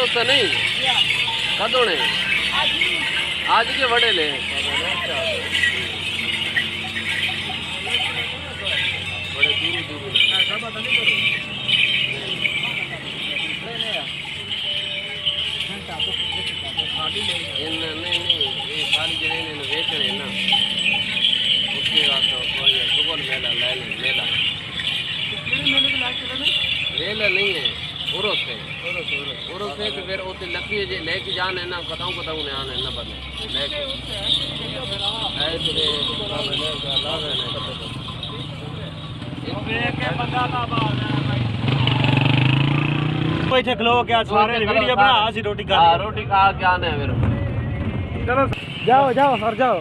तो नहीं कदों ने आज के बड़े ले बड़े दूर दूर नहीं ये सारी जने ने बेचने ना उसके बाद तो कोई सुगन मेला लाइन मेला मेला नहीं है उर्स है तो फिर उसे लकी जे लेके जाने ना कताऊ ने आने ना बने लेके है तेरे लाभ है ना बैठे खलो क्या सारे वीडियो बना ਅਸੀਂ रोटी खा हां रोटी खा के आने फिर चलो जाओ जाओ सर जाओ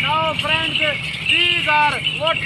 now friends these are what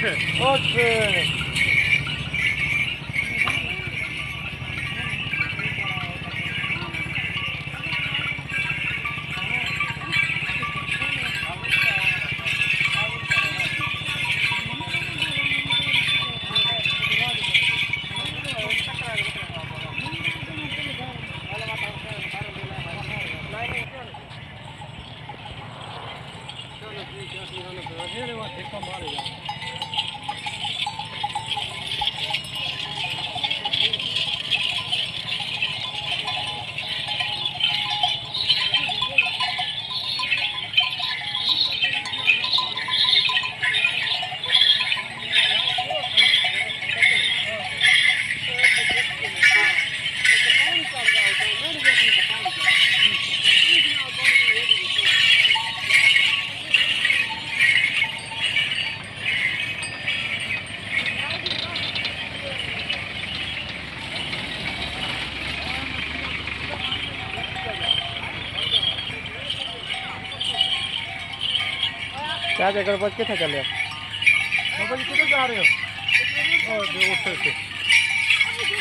क्या जगह बच के था चले बाबा जी किधर जा रहे हो और जो उठे थे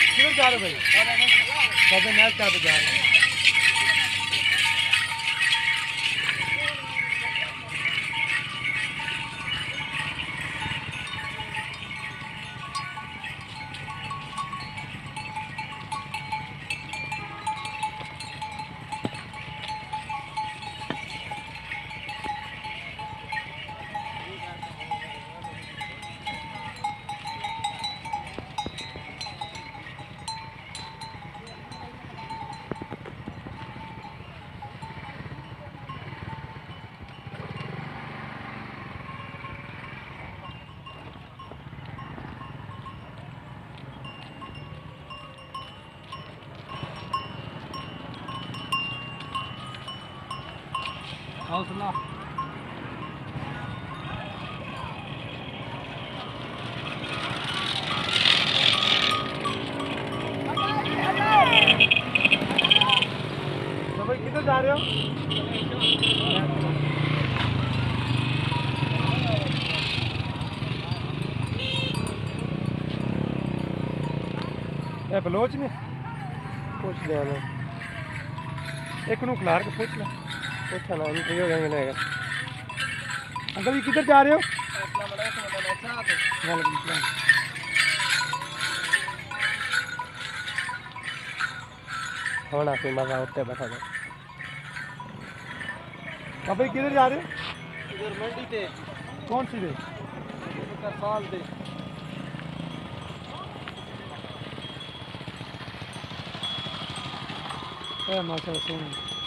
किधर जा रहे हो भाई बाबा मैच क्या जा रहे हो हौसला तो भाई किधर जा रहे हो ये बलोच ने पूछ लिया मैं एक नू खिलार के पूछ ला पूछा ना इंटरव्यू देंगे ना अंकल जी किधर जा रहे हो होना फिर मजा उठते बैठा दो अब भाई किधर जा रहे हो इधर मंडी थे कौन सी थे साल थे माशाल्लाह